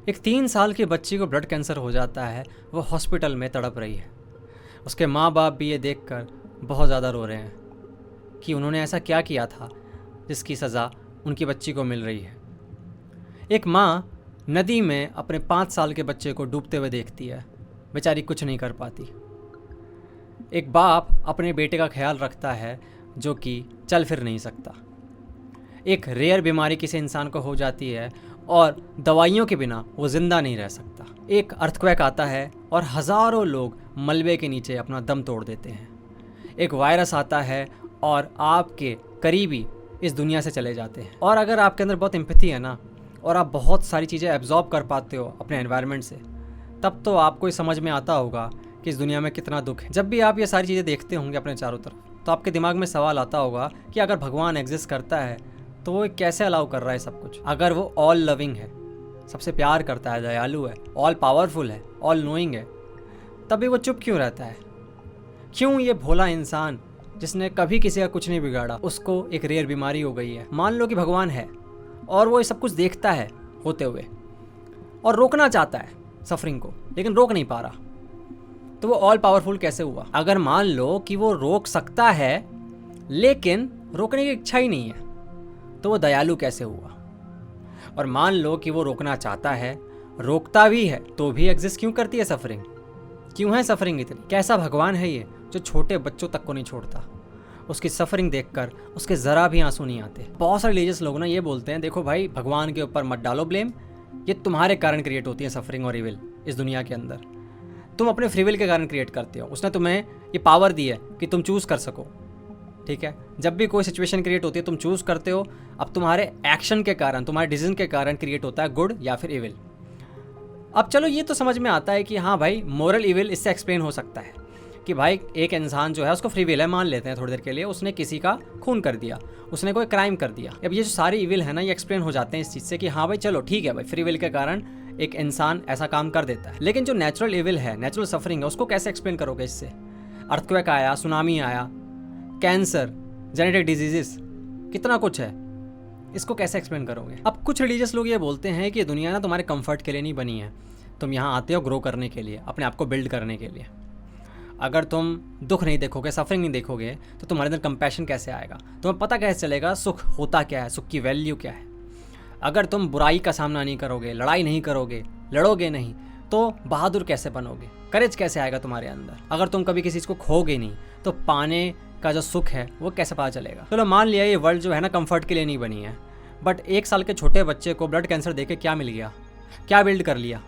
एक 3 साल की बच्ची को ब्लड कैंसर हो जाता है, वो हॉस्पिटल में तड़प रही है। उसके माँ बाप भी ये देखकर बहुत ज़्यादा रो रहे हैं कि उन्होंने ऐसा क्या किया था जिसकी सज़ा उनकी बच्ची को मिल रही है। एक माँ नदी में अपने 5 साल के बच्चे को डूबते हुए देखती है, बेचारी कुछ नहीं कर पाती। एक बाप अपने बेटे का ख्याल रखता है जो कि चल फिर नहीं सकता। एक रेयर बीमारी किसी इंसान को हो जाती है और दवाइयों के बिना वो ज़िंदा नहीं रह सकता। एक अर्थक्वेक आता है और हज़ारों लोग मलबे के नीचे अपना दम तोड़ देते हैं। एक वायरस आता है और आपके करीबी इस दुनिया से चले जाते हैं। और अगर आपके अंदर बहुत एम्पैथी है ना, और आप बहुत सारी चीज़ें एब्जॉर्ब कर पाते हो अपने एनवायरनमेंट से, तब तो आपको समझ में आता होगा कि इस दुनिया में कितना दुख है। जब भी आप ये सारी चीज़ें देखते होंगे अपने चारों तरफ, तो आपके दिमाग में सवाल आता होगा कि अगर भगवान एग्जिस्ट करता है तो वो कैसे अलाउ कर रहा है सब कुछ। अगर वो ऑल लविंग है, सबसे प्यार करता है, दयालु है, ऑल पावरफुल है, ऑल नोइंग है, तभी वो चुप क्यों रहता है? क्यों ये भोला इंसान जिसने कभी किसी का कुछ नहीं बिगाड़ा, उसको एक रेयर बीमारी हो गई है? मान लो कि भगवान है और वो ये सब कुछ देखता है होते हुए और रोकना चाहता है सफरिंग को, लेकिन रोक नहीं पा रहा, तो वो ऑल पावरफुल कैसे हुआ? अगर मान लो कि वो रोक सकता है लेकिन रोकने की इच्छा ही नहीं है, तो वो दयालु कैसे हुआ? और मान लो कि वो रोकना चाहता है, रोकता भी है, तो भी एग्जिस्ट क्यों करती है सफरिंग? क्यों है सफरिंग इतनी? कैसा भगवान है ये जो छोटे बच्चों तक को नहीं छोड़ता? उसकी सफरिंग देखकर उसके ज़रा भी आंसू नहीं आते। बहुत सारे रिलीजियस लोग ना ये बोलते हैं, देखो भाई, भगवान के ऊपर मत डालो ब्लेम, ये तुम्हारे कारण क्रिएट होती है सफरिंग और इविल इस दुनिया के अंदर। तुम अपने फ्री विल के कारण क्रिएट करते हो। उसने तुम्हें ये पावर दी है कि तुम चूज़ कर सको, ठीक है? जब भी कोई सिचुएशन क्रिएट होती है तुम चूज़ करते हो। अब तुम्हारे एक्शन के कारण, तुम्हारे डिसीजन के कारण क्रिएट होता है गुड या फिर इविल। अब चलो ये तो समझ में आता है कि हाँ भाई, मोरल इविल इससे एक्सप्लेन हो सकता है कि भाई एक इंसान जो है उसको फ्री विल है, मान लेते हैं थोड़ी देर के लिए, उसने किसी का खून कर दिया, उसने कोई क्राइम कर दिया। अब ये जो सारी इविल है ना, ये एक्सप्लेन हो जाते हैं इस चीज़ से कि हाँ भाई चलो ठीक है भाई, फ्री विल के कारण एक इंसान ऐसा काम कर देता है। लेकिन जो नेचुरल इविल है, नेचुरल सफरिंग है, उसको कैसे एक्सप्लेन करोगे इससे? अर्थक्वेक आया, सुनामी आया, कैंसर, जेनेटिक डिजीजेस, कितना कुछ है, इसको कैसे एक्सप्लेन करोगे? अब कुछ रिलीजियस लोग ये बोलते हैं कि दुनिया ना तुम्हारे कंफर्ट के लिए नहीं बनी है, तुम यहाँ आते हो ग्रो करने के लिए, अपने आप को बिल्ड करने के लिए। अगर तुम दुख नहीं देखोगे, सफरिंग नहीं देखोगे, तो तुम्हारे अंदर कंपैशन कैसे आएगा? तुम्हें पता कैसे चलेगा सुख होता क्या है, सुख की वैल्यू क्या है? अगर तुम बुराई का सामना नहीं करोगे, लड़ाई नहीं करोगे, लड़ोगे नहीं, तो बहादुर कैसे बनोगे? करेज कैसे आएगा तुम्हारे अंदर? अगर तुम कभी किसी चीज़ को खोगे नहीं, तो पाने का जो सुख है वो कैसे पता चलेगा? चलो मान लिया ये वर्ल्ड जो है ना कंफर्ट के लिए नहीं बनी है, बट 1 साल के छोटे बच्चे को ब्लड कैंसर देके क्या मिल गया? क्या बिल्ड कर लिया?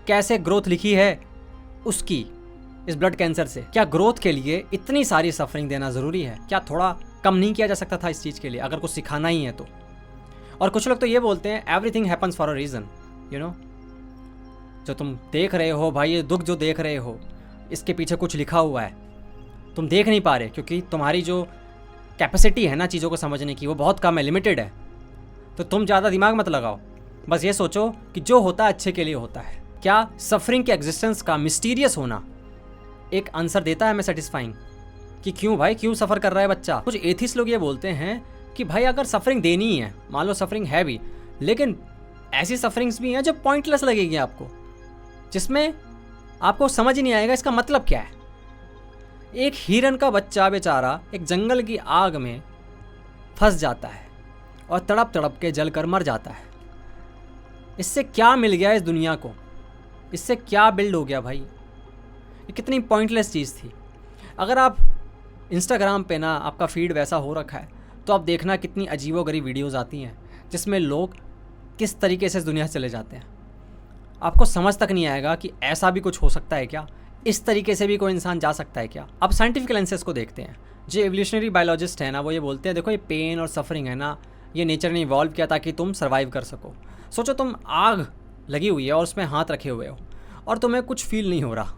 कैसे ग्रोथ लिखी है उसकी इस ब्लड कैंसर से? क्या ग्रोथ के लिए इतनी सारी सफरिंग देना ज़रूरी है? क्या थोड़ा कम नहीं किया जा सकता था इस चीज़ के लिए, अगर कुछ सिखाना ही है तो? और कुछ लोग तो ये बोलते हैं everything happens for a reason, you know. जो तुम देख रहे हो भाई, ये दुख जो देख रहे हो, इसके पीछे कुछ लिखा हुआ है, तुम देख नहीं पा रहे क्योंकि तुम्हारी जो कैपेसिटी है ना चीज़ों को समझने की, वो बहुत कम है, लिमिटेड है। तो तुम ज़्यादा दिमाग मत लगाओ, बस ये सोचो कि जो होता है अच्छे के लिए होता है। क्या सफरिंग के एग्जिस्टेंस का मिस्टीरियस होना एक आंसर देता है हमें सेटिस्फाइंग कि क्यों भाई, क्यों सफ़र कर रहा है बच्चा? कुछ एथिस्ट लोग ये बोलते हैं कि भाई अगर सफरिंग देनी ही है, मान लो सफरिंग है भी, लेकिन ऐसी सफरिंग्स भी हैं जो पॉइंटलेस लगेगी आपको, जिसमें आपको समझ ही नहीं आएगा इसका मतलब क्या है। एक हिरन का बच्चा बेचारा एक जंगल की आग में फंस जाता है और तड़प तड़प के जल कर मर जाता है। इससे क्या मिल गया इस दुनिया को? इससे क्या बिल्ड हो गया भाई? ये कितनी पॉइंटलेस चीज़ थी। अगर आप इंस्टाग्राम पे ना, आपका फीड वैसा हो रखा है, तो आप देखना कितनी अजीबोगरीब वीडियोस आती हैं जिसमें लोग किस तरीके से इस दुनिया से चले जाते हैं। आपको समझ तक नहीं आएगा कि ऐसा भी कुछ हो सकता है क्या, इस तरीके से भी कोई इंसान जा सकता है क्या। अब साइंटिफिक लेंसेज को देखते हैं। जो एवोल्यूशनरी बायोलॉजिस्ट है ना, वो ये बोलते हैं देखो ये पेन और सफरिंग है ना, ये नेचर ने इवॉल्व किया ताकि तुम सर्वाइव कर सको। सोचो तुम आग लगी हुई है और उसमें हाथ रखे हुए हो और तुम्हें कुछ फील नहीं हो रहा,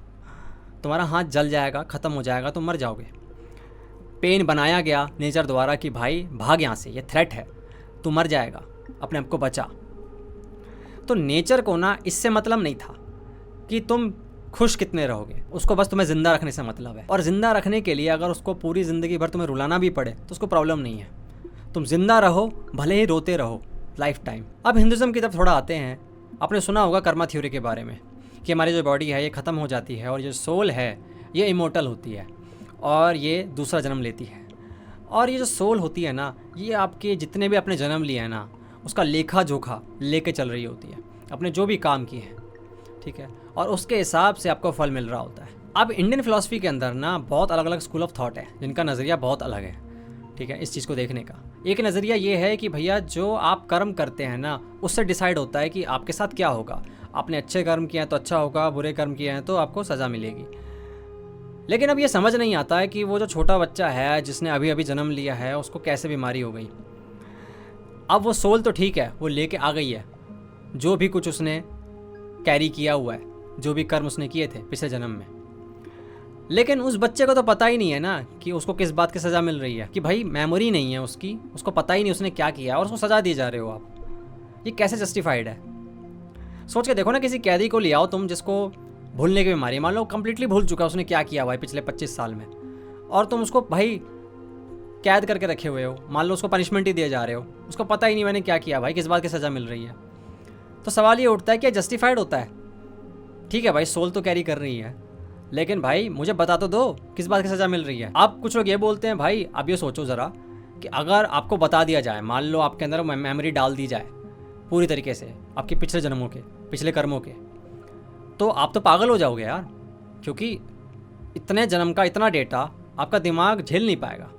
तुम्हारा हाथ जल जाएगा, ख़त्म हो जाएगा, तुम मर जाओगे। पेन बनाया गया नेचर द्वारा कि भाई भाग यहाँ से, ये थ्रेट है, तू मर जाएगा, अपने आप को बचा। तो नेचर को ना इससे मतलब नहीं था कि तुम खुश कितने रहोगे, उसको बस तुम्हें ज़िंदा रखने से मतलब है। और ज़िंदा रखने के लिए अगर उसको पूरी ज़िंदगी भर तुम्हें रुलाना भी पड़े तो उसको प्रॉब्लम नहीं है। तुम ज़िंदा रहो, भले ही रोते रहो लाइफ टाइम। अब हिंदुज़म की तरफ थोड़ा आते हैं आपने सुना होगा कर्मा थ्योरी के बारे में कि हमारी जो बॉडी है ये ख़त्म हो जाती है और जो सोल है ये इमोर्टल होती है और ये दूसरा जन्म लेती है। और ये जो सोल होती है ना, ये आपके जितने भी आपने जन्म लिए हैं ना, उसका लेखा जोखा लेके चल रही होती है, अपने जो भी काम किए हैं, ठीक है, और उसके हिसाब से आपको फल मिल रहा होता है। अब इंडियन फिलॉसफी के अंदर ना बहुत अलग अलग स्कूल ऑफ थॉट है जिनका नज़रिया बहुत अलग है, ठीक है, इस चीज़ को देखने का। एक नज़रिया ये है कि भैया जो आप कर्म करते हैं ना, उससे डिसाइड होता है कि आपके साथ क्या होगा। आपने अच्छे कर्म किए हैं तो अच्छा होगा, बुरे कर्म किए हैं तो आपको सज़ा मिलेगी। लेकिन अब ये समझ नहीं आता है कि वो जो छोटा बच्चा है जिसने अभी अभी जन्म लिया है उसको कैसे बीमारी हो गई। अब वो सोल तो ठीक है, वो लेके आ गई है जो भी कुछ उसने कैरी किया हुआ है, जो भी कर्म उसने किए थे पिछले जन्म में। लेकिन उस बच्चे को तो पता ही नहीं है ना कि उसको किस बात की सज़ा मिल रही है, कि भाई मेमोरी नहीं है उसकी, उसको पता ही नहीं उसने क्या किया और उसको सज़ा दिए जा रहे हो आप। ये कैसे जस्टिफाइड है? सोच के देखो ना, किसी कैदी को ले आओ तुम जिसको भूलने की बीमारी, मान लो कंप्लीटली भूल चुका उसने क्या किया भाई पिछले 25 साल में, और तुम उसको भाई कैद करके रखे हुए हो, मान लो उसको पनिशमेंट ही दिए जा रहे हो, उसको पता ही नहीं मैंने क्या किया भाई, किस बात की सज़ा मिल रही है। तो सवाल ये उठता है कि जस्टिफाइड होता है? ठीक है भाई, सोल तो कैरी कर रही है, लेकिन भाई मुझे बता तो दो किस बात की सज़ा मिल रही है। आप कुछ लोग ये बोलते हैं भाई, अब ये सोचो ज़रा कि अगर आपको बता दिया जाए, मान लो आपके अंदर मेमोरी डाल दी जाए पूरी तरीके से आपके पिछले जन्मों के, पिछले कर्मों के, तो आप तो पागल हो जाओगे यार, क्योंकि इतने जन्म का इतना डेटा आपका दिमाग झेल नहीं पाएगा।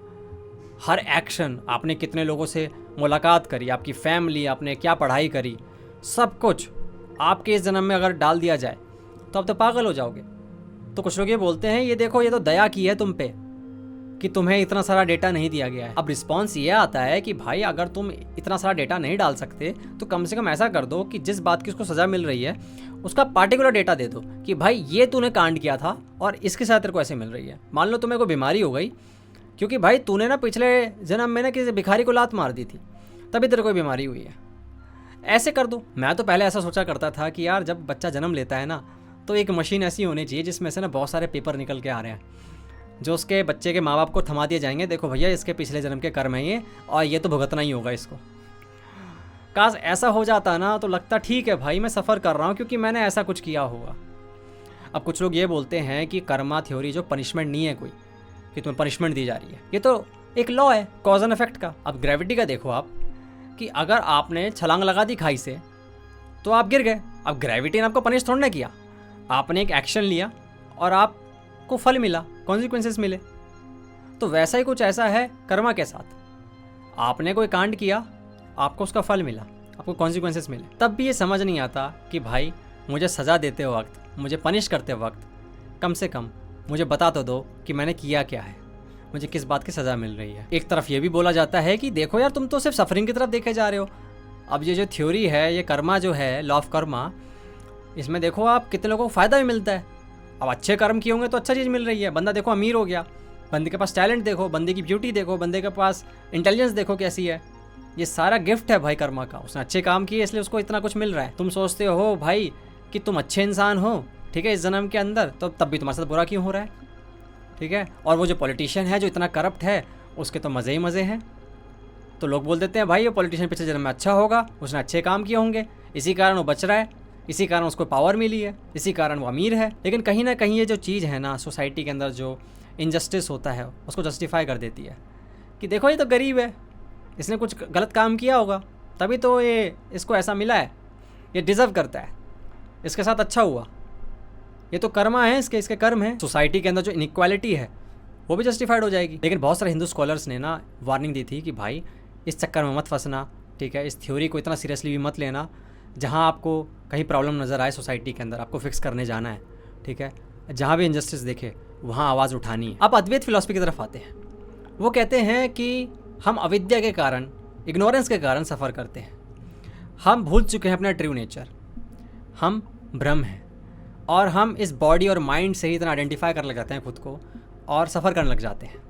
हर एक्शन, आपने कितने लोगों से मुलाकात करी, आपकी फैमिली, आपने क्या पढ़ाई करी, सब कुछ आपके इस जन्म में अगर डाल दिया जाए तो आप तो पागल हो जाओगे। तो कुछ लोग ये बोलते हैं ये देखो, ये तो दया की है तुम पे कि तुम्हें इतना सारा डेटा नहीं दिया गया है। अब रिस्पॉन्स ये आता है कि भाई अगर तुम इतना सारा डेटा नहीं डाल सकते तो कम से कम ऐसा कर दो कि जिस बात की उसको सज़ा मिल रही है उसका पार्टिकुलर डेटा दे दो कि भाई ये तूने कांड किया था और इसके साथ तेरे को ऐसे मिल रही है। मान लो तुम्हें कोई बीमारी हो गई क्योंकि भाई तूने ना पिछले जन्म में ना किसी भिखारी को लात मार दी थी, तभी तेरे को बीमारी हुई है, ऐसे कर दो। मैं तो पहले ऐसा सोचा करता था कि यार जब बच्चा जन्म लेता है ना, तो एक मशीन ऐसी होनी चाहिए जिसमें से ना बहुत सारे पेपर निकल के आ रहे हैं, जो उसके बच्चे के माँ बाप को थमा दिए जाएंगे, देखो भैया इसके पिछले जन्म के कर्म हैं ये, और ये तो भुगतना ही होगा इसको। काश ऐसा हो जाता ना तो लगता ठीक है भाई, मैं सफ़र कर रहा हूँ क्योंकि मैंने ऐसा कुछ किया होगा। अब कुछ लोग ये बोलते हैं कि कर्मा थ्योरी जो पनिशमेंट नहीं है कोई, कि तुम्हें पनिशमेंट दी जा रही है, ये तो एक लॉ है कॉज एंड इफेक्ट का। अब ग्रेविटी का देखो आप, कि अगर आपने छलांग लगा दी खाई से तो आप गिर गए, अब ग्रेविटी ने आपको पनिश थोड़ा ना किया, आपने एक एक्शन लिया और आपको फल मिला, कॉन्सिक्वेंसेस मिले। तो वैसा ही कुछ ऐसा है कर्मा के साथ, आपने कोई कांड किया, आपको उसका फल मिला, आपको कॉन्सिक्वेंसेस मिले। तब भी ये समझ नहीं आता कि भाई मुझे सज़ा देते वक्त, मुझे पनिश करते वक्त कम से कम मुझे बता तो दो कि मैंने किया क्या है, मुझे किस बात की सज़ा मिल रही है। एक तरफ ये भी बोला जाता है कि देखो यार तुम तो सिर्फ सफरिंग की तरफ देखे जा रहे हो। अब ये जो थ्योरी है, ये कर्मा जो है, लॉ ऑफ कर्मा, इसमें देखो आप कितने लोगों को फ़ायदा भी मिलता है। अब अच्छे कर्म किए होंगे तो अच्छा चीज़ मिल रही है, बंदा देखो अमीर हो गया, बंदे के पास टैलेंट देखो, बंदे की ब्यूटी देखो, बंदे के पास इंटेलिजेंस देखो कैसी है। ये सारा गिफ्ट है भाई कर्मा का, उसने अच्छे काम किए इसलिए उसको इतना कुछ मिल रहा है। तुम सोचते हो भाई कि तुम अच्छे इंसान हो, ठीक है, इस जन्म के अंदर, तो तब भी तुम्हारे साथ बुरा क्यों हो रहा है, ठीक है। और वो जो पॉलिटिशियन है जो इतना करप्ट है, उसके तो मज़े ही मज़े हैं। तो लोग बोल देते हैं भाई ये पॉलिटिशियन पिछले जन्म में अच्छा होगा, उसने अच्छे काम किए होंगे, इसी कारण वो बच रहा है, इसी कारण उसको पावर मिली है, इसी कारण वो अमीर है। लेकिन कहीं ना कहीं ये जो चीज़ है ना, सोसाइटी के अंदर जो इनजस्टिस होता है उसको जस्टिफाई कर देती है कि देखो ये तो गरीब है, इसने कुछ गलत काम किया होगा तभी तो ये इसको ऐसा मिला है, ये डिज़र्व करता है, इसके साथ अच्छा हुआ, ये तो कर्मा है, इसके कर्म है। सोसाइटी के अंदर जो इनइक्वालिटी है वो भी जस्टिफाइड हो जाएगी। लेकिन बहुत सारे हिंदू स्कॉलर्स ने ना वार्निंग दी थी कि भाई इस चक्कर में मत फंसना, ठीक है, इस थ्योरी को इतना सीरियसली भी मत लेना, जहाँ आपको कहीं प्रॉब्लम नज़र आए सोसाइटी के अंदर आपको फिक्स करने जाना है, ठीक है, जहाँ भी इनजस्टिस देखे वहाँ आवाज़ उठानी है। अब अद्वैत फिलॉसफी की तरफ आते हैं। वो कहते हैं कि हम अविद्या के कारण, इग्नोरेंस के कारण सफ़र करते हैं, हम भूल चुके हैं अपना ट्रू नेचर, हम ब्रह्म हैं, और हम इस बॉडी और माइंड से ही इतना आइडेंटिफाई करने लग जाते हैं खुद को और सफ़र करने लग जाते हैं।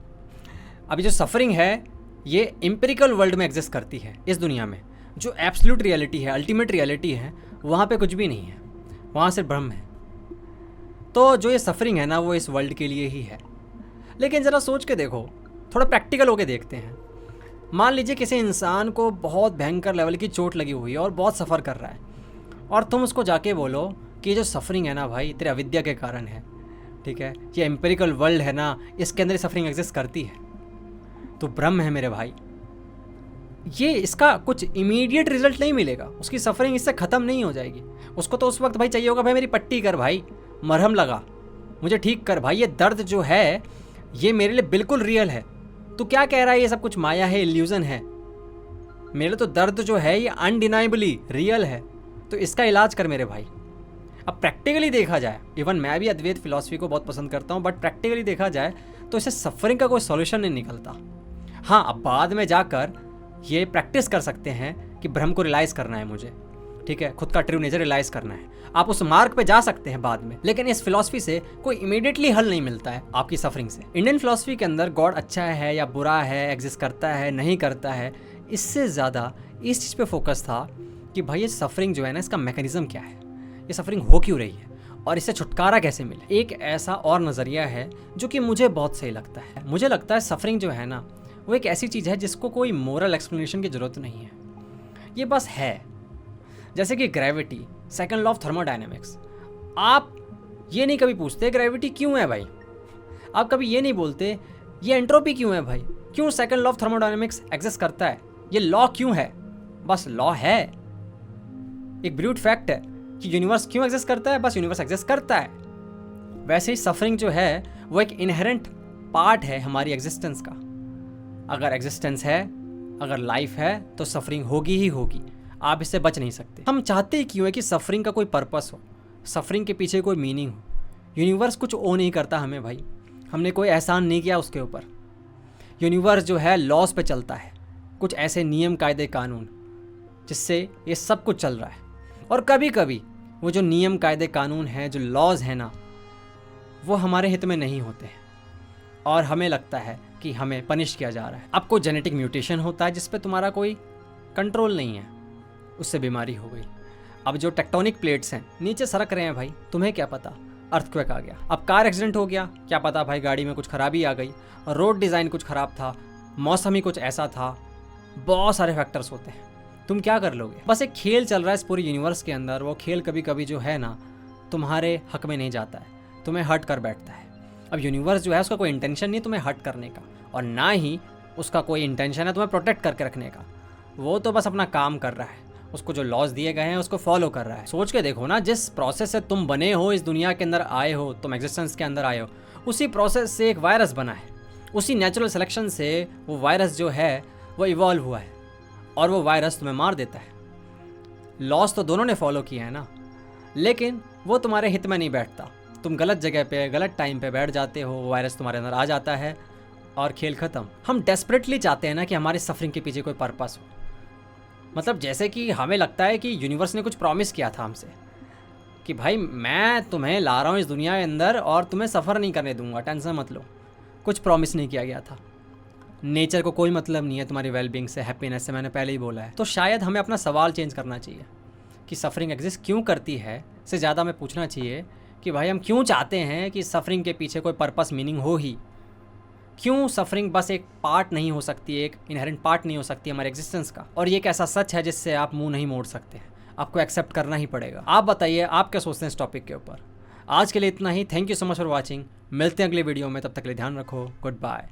अभी जो सफ़रिंग है ये एम्पिरिकल वर्ल्ड में एग्जिस्ट करती है, इस दुनिया में जो एब्सोल्यूट रियलिटी है, अल्टीमेट रियलिटी है, वहाँ पे कुछ भी नहीं है, वहाँ सिर्फ ब्रह्म है। तो जो ये सफ़रिंग है ना वो इस वर्ल्ड के लिए ही है। लेकिन ज़रा सोच के देखो, थोड़ा प्रैक्टिकल होके देखते हैं। मान लीजिए किसी इंसान को बहुत भयंकर लेवल की चोट लगी हुई है और बहुत सफ़र कर रहा है, और तुम उसको जाके बोलो कि ये जो सफरिंग है ना भाई तेरे अविद्या के कारण है, ठीक है, ये एम्पेरिकल वर्ल्ड है ना, इसके अंदर सफरिंग एग्जिस्ट करती है, तो ब्रह्म है मेरे भाई, ये इसका कुछ इमीडिएट रिजल्ट नहीं मिलेगा, उसकी सफरिंग इससे ख़त्म नहीं हो जाएगी। उसको तो उस वक्त भाई चाहिए होगा भाई मेरी पट्टी कर भाई, मरहम लगा, मुझे ठीक कर भाई, ये दर्द जो है ये मेरे लिए बिल्कुल रियल है। तू क्या कह रहा है ये सब कुछ माया है, इल्यूज़न है? मेरे लिए तो दर्द जो है ये अनडिनाइबली रियल है, तो इसका इलाज कर मेरे भाई। अब प्रैक्टिकली देखा जाए, इवन मैं भी अद्वैत फिलॉसफी को बहुत पसंद करता हूँ, बट प्रैक्टिकली देखा जाए तो इससे सफरिंग का कोई सॉल्यूशन नहीं निकलता। हाँ, अब बाद में जाकर ये प्रैक्टिस कर सकते हैं कि ब्रह्म को रियलाइज़ करना है मुझे, ठीक है, खुद का ट्रू नेचर रियलाइज़ करना है, आप उस मार्ग पे जा सकते हैं बाद में, लेकिन इस फिलॉसफी से कोई इमीडिएटली हल नहीं मिलता है आपकी सफरिंग से। इंडियन फिलॉसफी के अंदर गॉड अच्छा है या बुरा है, एग्जिस्ट करता है नहीं करता है, इससे ज़्यादा इस चीज़ पे फोकस था कि भाई ये सफरिंग जो है ना, इसका मैकेनिज्म क्या है, ये सफरिंग हो क्यों रही है और इससे छुटकारा कैसे मिले। एक ऐसा और नज़रिया है जो कि मुझे बहुत सही लगता है। मुझे लगता है सफरिंग जो है ना, वो एक ऐसी चीज़ है जिसको कोई मोरल एक्सप्लेनेशन की ज़रूरत नहीं है, ये बस है। जैसे कि gravity, second law of thermodynamics, आप ये नहीं कभी पूछते ग्रेविटी क्यों है भाई, आप कभी ये नहीं बोलते ये एंट्रोपी क्यों है भाई, क्यों second law of thermodynamics exist करता है, ये लॉ क्यों है, बस लॉ है, एक ब्रूट फैक्ट है कि यूनिवर्स क्यों एग्जिस्ट करता है, बस यूनिवर्स एग्जिस्ट करता है। वैसे ही सफरिंग जो है वो एक इनहेरेंट पार्ट है हमारी एग्जिस्टेंस का। अगर एग्जिस्टेंस है, अगर लाइफ है, तो सफरिंग होगी ही होगी, आप इससे बच नहीं सकते। हम चाहते ही क्यों है कि सफरिंग का कोई पर्पस हो, सफरिंग के पीछे कोई मीनिंग हो। यूनिवर्स कुछ ओ नहीं करता हमें भाई, हमने कोई एहसान नहीं किया उसके ऊपर। यूनिवर्स जो है लॉज पे चलता है, कुछ ऐसे नियम कायदे कानून जिससे ये सब कुछ चल रहा है। और कभी कभी वो जो नियम कायदे कानून हैं, जो लॉज हैं ना, वो हमारे हित में नहीं होते हैं और हमें लगता है कि हमें पनिश किया जा रहा है। अब कोई जेनेटिक म्यूटेशन होता है जिस पे तुम्हारा कोई कंट्रोल नहीं है, उससे बीमारी हो गई। अब जो टेक्टोनिक प्लेट्स हैं नीचे सरक रहे हैं भाई, तुम्हें क्या पता, अर्थक्वेक आ गया। अब कार एक्सीडेंट हो गया, क्या पता भाई गाड़ी में कुछ खराबी आ गई, रोड डिज़ाइन कुछ ख़राब था, मौसम ही कुछ ऐसा था, बहुत सारे फैक्टर्स होते हैं। तुम क्या कर लोगे? बस एक खेल चल रहा है इस पूरे यूनिवर्स के अंदर। वो खेल कभी कभी जो है ना, तुम्हारे हक में नहीं जाता है, तुम्हें हर्ट कर बैठता है। अब यूनिवर्स जो है उसका कोई इंटेंशन नहीं तुम्हें हर्ट करने का, और ना ही उसका कोई इंटेंशन है तुम्हें प्रोटेक्ट करके रखने का। वो तो बस अपना काम कर रहा है, उसको जो लॉज दिए गए हैं उसको फॉलो कर रहा है। सोच के देखो ना, जिस प्रोसेस से तुम बने हो, इस दुनिया के अंदर आए हो, तुम एग्जिस्टेंस के अंदर आए हो, उसी प्रोसेस से एक वायरस बना है, उसी नेचुरल सिलेक्शन से वो वायरस जो है वो इवॉल्व हुआ है, और वो वायरस तुम्हें मार देता है। लॉस तो दोनों ने फॉलो किया है ना, लेकिन वो तुम्हारे हित में नहीं बैठता। तुम गलत जगह पे गलत टाइम पे बैठ जाते हो, वो वायरस तुम्हारे अंदर आ जाता है और खेल ख़त्म। हम डेस्परेटली चाहते हैं ना कि हमारे सफरिंग के पीछे कोई पर्पस हो। मतलब जैसे कि हमें लगता है कि यूनिवर्स ने कुछ प्रॉमिस किया था हमसे कि भाई मैं तुम्हें ला रहा हूँ इस दुनिया के अंदर और तुम्हें सफ़र नहीं करने दूंगा, टेंशन मत लो। कुछ प्रॉमिस नहीं किया गया था। नेचर को कोई मतलब नहीं है तुम्हारी वेलबींग से, हैप्पीनेस से, मैंने पहले ही बोला है। तो शायद हमें अपना सवाल चेंज करना चाहिए कि सफरिंग एग्जिस्ट क्यों करती है, से ज़्यादा हमें पूछना चाहिए कि भाई हम क्यों चाहते हैं कि सफरिंग के पीछे कोई पर्पस, मीनिंग हो ही। क्यों सफरिंग बस एक पार्ट नहीं हो सकती, एक इनहेरेंट पार्ट नहीं हो सकती हमारे एग्जिस्टेंस का। और ये एक ऐसा सच है जिससे आप मुंह नहीं मोड़ सकते, आपको एक्सेप्ट करना ही पड़ेगा। आप बताइए आप क्या सोचते हैं इस टॉपिक के ऊपर। आज के लिए इतना ही। Thank you so much for watching. मिलते हैं अगले वीडियो में, तब तक के लिए ध्यान रखो। Good bye.